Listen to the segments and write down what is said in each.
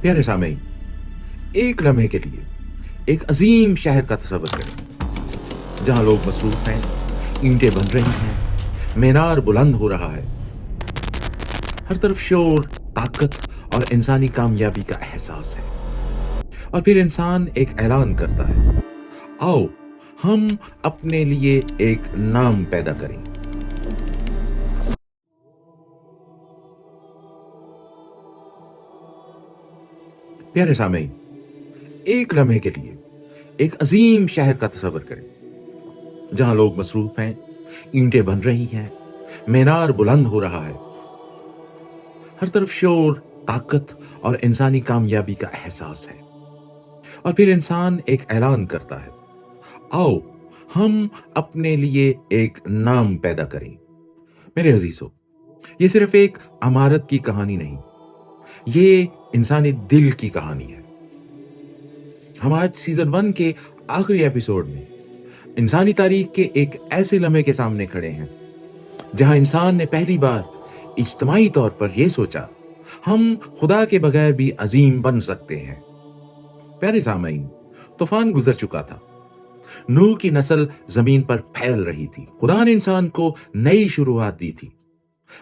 प्यारे सामीन, एक लम्हे के लिए एक अजीम शहर का तसव्वुर करें जहां लोग मसरूफ हैं, ईंटें बन रही हैं, मीनार बुलंद हो रहा है, हर तरफ शोर, ताकत और इंसानी कामयाबी का एहसास है। और फिर इंसान एक ऐलान करता है, आओ हम अपने लिए एक नाम पैदा करें। प्यारे सामीन, एक लम्हे के लिए एक अजीम शहर का तसव्वुर करें जहां लोग मसरूफ हैं, ईंटें बन रही हैं, मीनार बुलंद हो रहा है, हर तरफ शोर, ताकत और इंसानी कामयाबी का एहसास है। और फिर इंसान एक ऐलान करता है, आओ हम अपने लिए एक नाम पैदा करें। मेरे अजीजों, ये सिर्फ एक इमारत की कहानी नहीं, ये इंसानी दिल की कहानी है। हम आज सीजन 1 के आखिरी एपिसोड में इंसानी तारीख के एक ऐसे लम्हे के सामने खड़े हैं जहां इंसान ने पहली बार इज्तिमाई तौर पर यह सोचा, हम खुदा के बगैर भी अजीम बन सकते हैं। प्यारे सामीन, तूफान गुजर चुका था, नूह की नस्ल जमीन पर फैल रही थी, खुदा ने इंसान को नई शुरुआत दी थी,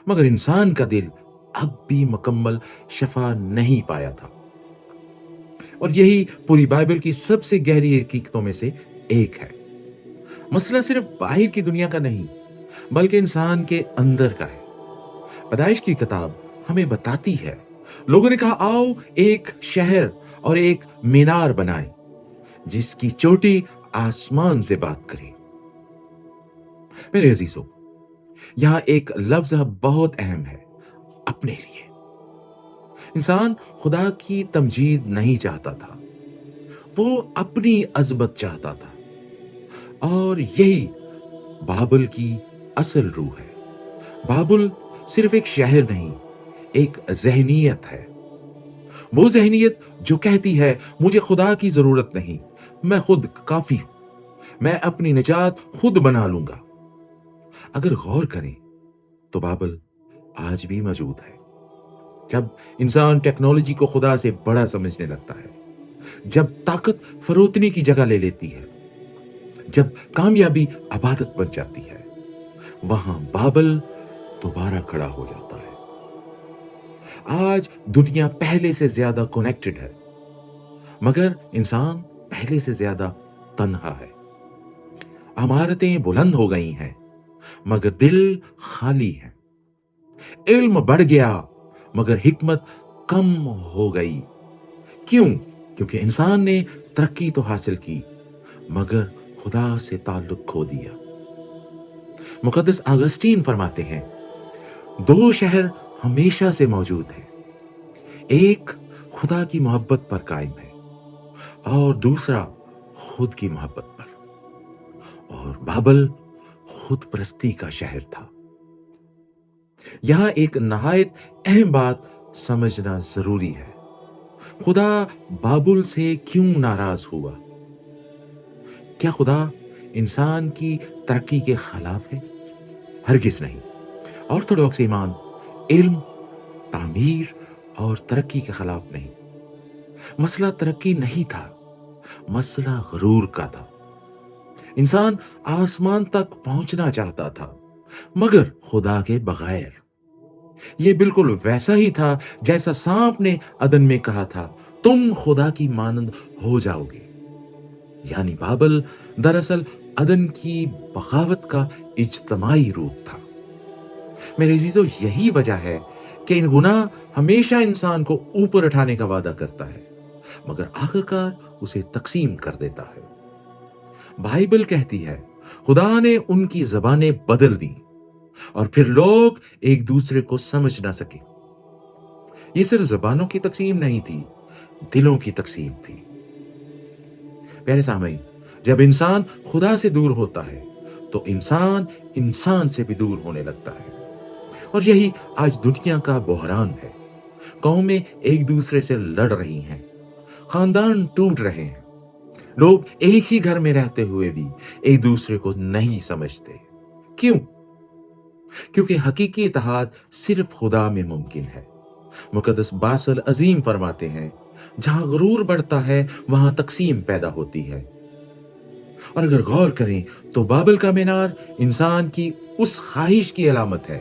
मगर इंसान का दिल अब भी मुकम्मल शफा नहीं पाया था। और यही पूरी बाइबल की सबसे गहरी हकीकतों में से एक है। मसला सिर्फ बाहर की दुनिया का नहीं, बल्कि इंसान के अंदर का है। पैदाइश की किताब हमें बताती है, लोगों ने कहा, आओ एक शहर और एक मीनार बनाएं जिसकी चोटी आसमान से बात करे। मेरे अजीजों, यहां एक लफ्ज बहुत अहम है, अपने लिए। इंसान खुदा की तमजीद नहीं चाहता था, वो अपनी अजमत चाहता था। और यही बाबुल की असल रूह है। बाबुल सिर्फ एक शहर नहीं, एक ज़हनियत है। वो ज़हनियत जो कहती है, मुझे खुदा की जरूरत नहीं, मैं खुद काफी हूं, मैं अपनी निजात खुद बना लूंगा। अगर गौर करें तो बाबुल आज भी मौजूद है। जब इंसान टेक्नोलॉजी को खुदा से बड़ा समझने लगता है, जब ताकत फरोतनी की जगह ले लेती है, जब कामयाबी इबादत बन जाती है, वहां बाबुल दोबारा खड़ा हो जाता है। आज दुनिया पहले से ज्यादा कनेक्टेड है, मगर इंसान पहले से ज्यादा तन्हा है। इमारतें बुलंद हो गई हैं, मगर दिल खाली है। इल्म बढ़ गया, मगर हिकमत कम हो गई। क्यों? क्योंकि इंसान ने तरक्की तो हासिल की, मगर खुदा से ताल्लुक खो दिया। मुकद्दस अगस्तीन फरमाते हैं, दो शहर हमेशा से मौजूद हैं, एक खुदा की मोहब्बत पर कायम है और दूसरा खुद की मोहब्बत पर। और बाबुल खुद परस्ती का शहर था। यहां एक नहायत अहम बात समझना जरूरी है। खुदा बाबुल से क्यों नाराज हुआ? क्या खुदा इंसान की तरक्की के खिलाफ है? हरगिज नहीं। ऑर्थोडॉक्स ईमान इल्म, तामीर और तरक्की के खिलाफ नहीं। मसला तरक्की नहीं था, मसला गरूर का था। इंसान आसमान तक पहुंचना चाहता था, मगर खुदा के बगैर। यह बिल्कुल वैसा ही था जैसा सांप ने अदन में कहा था, तुम खुदा की मानंद हो जाओगे। यानी बाबुल दरअसल अदन की बगावत का इज्तिमाई रूप था। मेरे अजीजों, यही वजह है कि इन गुनाह हमेशा इंसान को ऊपर उठाने का वादा करता है, मगर आखिरकार उसे तकसीम कर देता है। बाइबल कहती है, खुदा ने उनकी ज़बानें बदल दी और फिर लोग एक दूसरे को समझ ना सके। ये सिर्फ ज़बानों की तकसीम नहीं थी, दिलों की तकसीम थी। प्यारे सामीन, जब इंसान खुदा से दूर होता है तो इंसान इंसान से भी दूर होने लगता है। और यही आज दुनिया का बहरान है। कौमें एक दूसरे से लड़ रही हैं, खानदान टूट रहे हैं, लोग एक ही घर में रहते हुए भी एक दूसरे को नहीं समझते। क्यों? क्योंकि हकीकी इत्तेहाद सिर्फ खुदा में मुमकिन है। मुकद्दस बासल अजीम फरमाते हैं, जहां गुरूर बढ़ता है वहां तकसीम पैदा होती है। और अगर गौर करें तो बाबल का मीनार इंसान की उस ख्वाहिश की अलामत है,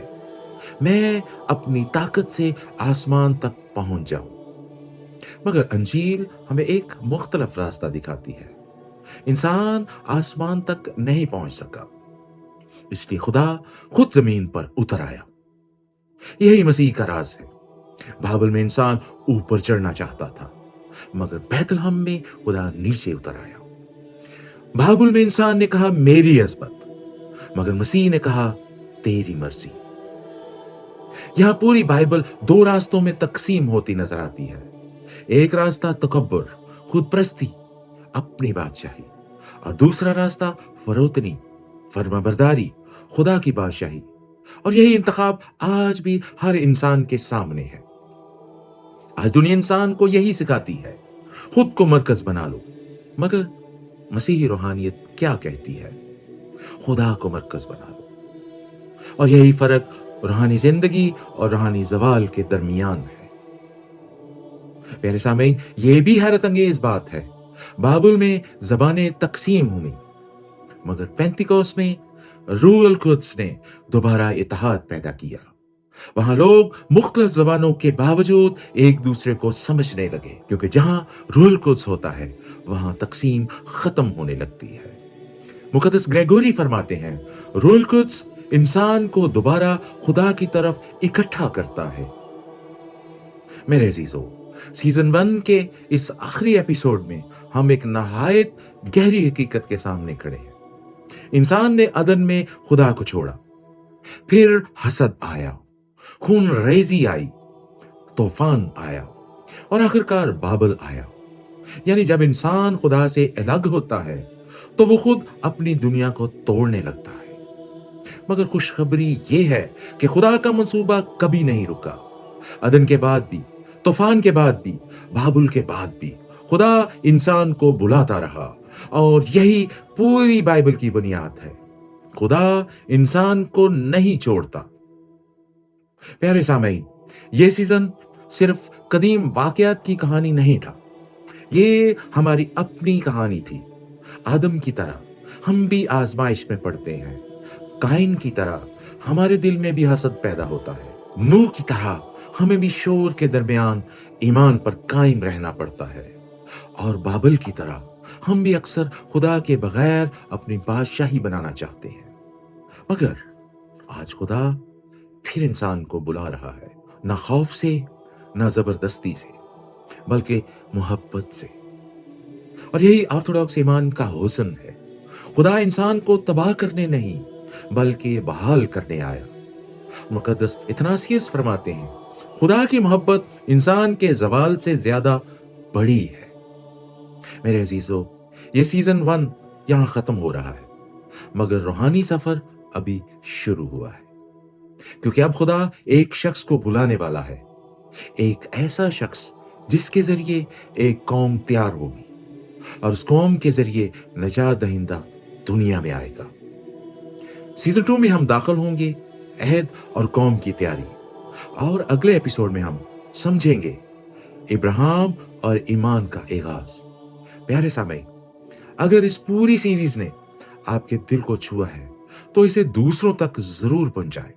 मैं अपनी ताकत से आसमान तक पहुंच जाऊं। मगर अंजील हमें एक मुख्तलिफ रास्ता दिखाती है। इंसान आसमान तक नहीं पहुंच सका, इसलिए खुदा खुद जमीन पर उतर आया। यही मसीह का राज है। बाबल में इंसान ऊपर चढ़ना चाहता था, मगर बैतलहम में खुदा नीचे उतर आया। बाबुल में इंसान ने कहा मेरी अज़मत, मगर मसीह ने कहा तेरी मर्जी। यहां पूरी बाइबल दो रास्तों में तकसीम होती नजर आती है। एक रास्ता तकब्बुर, खुदपरस्ती, अपनी बादशाही, और दूसरा रास्ता फरोतनी, फर्माबरदारी, खुदा की बादशाही। और यही इंतखाब आज भी हर इंसान के सामने है। आज दुनिया इंसान को यही सिखाती है, खुद को मरकज बना लो। मगर मसीही रूहानियत क्या कहती है? खुदा को मरकज बना लो। और यही फर्क रूहानी जिंदगी और रूहानी जवाल के दरमियान है। प्यारे सामीन, यह भी हैरत अंगेज बात है, बाबुल में जबानें तकसीम हुई, मगर पेंतिकोस में रूहुल कुद्स ने दोबारा इत्तेहाद पैदा किया। वहां लोग मुख्तलिफ जबानों के बावजूद एक दूसरे को समझने लगे, क्योंकि जहां रूहुल कुद्स होता है वहां तकसीम खत्म होने लगती है। मुकद्दस ग्रेगोरी फरमाते हैं, रूहुल कुद्स इंसान को दोबारा खुदा की तरफ इकट्ठा करता है। मेरे अजीजों, सीजन 1 के इस आखिरी एपिसोड में हम एक नहायत गहरी हकीकत के सामने खड़े हैं। इंसान ने अदन में खुदा को छोड़ा, फिर हसद आया, खून रेजी आई, तूफान आया, और आखिरकार बाबल आया। यानी जब इंसान खुदा से अलग होता है तो वो खुद अपनी दुनिया को तोड़ने लगता है। मगर खुशखबरी ये है कि खुदा का मंसूबा कभी नहीं रुका। अदन के बाद भी, तूफान के बाद भी, बाबुल के बाद भी खुदा इंसान को बुलाता रहा, और यही पूरी बाइबल की बुनियाद है। खुदा इंसान को नहीं छोड़ता। प्यारे सामीन, ये सीजन सिर्फ कदीम वाकयात की कहानी नहीं था, ये हमारी अपनी कहानी थी। आदम की तरह हम भी आजमाइश में पड़ते हैं, काइन की तरह हमारे दिल में भी हसद पैदा होता है, नूह की तरह हमें भी शोर के दरमियान ईमान पर कायम रहना पड़ता है, और बाबल की तरह हम भी अक्सर खुदा के बगैर अपनी बादशाही बनाना चाहते हैं। मगर आज खुदा फिर इंसान को बुला रहा है, ना खौफ से, ना जबरदस्ती से, बल्कि मोहब्बत से। और यही ऑर्थोडॉक्स ईमान का हुस्न है। खुदा इंसान को तबाह करने नहीं, बल्कि बहाल करने आया। मुकद्दस इत्नासियस फरमाते हैं, खुदा की मोहब्बत इंसान के जवाल से ज्यादा बड़ी है। मेरे अजीजों, ये सीजन 1 यहां खत्म हो रहा है, मगर रूहानी सफर अभी शुरू हुआ है। क्योंकि अब खुदा एक शख्स को बुलाने वाला है, एक ऐसा शख्स जिसके जरिए एक कौम तैयार होगी, और उस कौम के जरिए नजात दहिंदा दुनिया में आएगा। सीजन 2 में हम दाखिल होंगे अहद और कौम की तैयारी, और अगले एपिसोड में हम समझेंगे इब्राहिम और ईमान का आगाज। प्यारे सामीन, अगर इस पूरी सीरीज ने आपके दिल को छुआ है तो इसे दूसरों तक जरूर पहुंचाएं,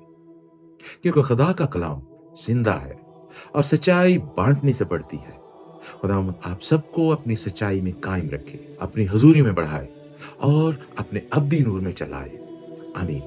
क्योंकि खुदा का कलाम जिंदा है और सच्चाई बांटने से बढ़ती है। खुदा आप सबको अपनी सच्चाई में कायम रखे, अपनी हुजूरी में बढ़ाए और अपने अब्दी नूर में चलाए। आमीन।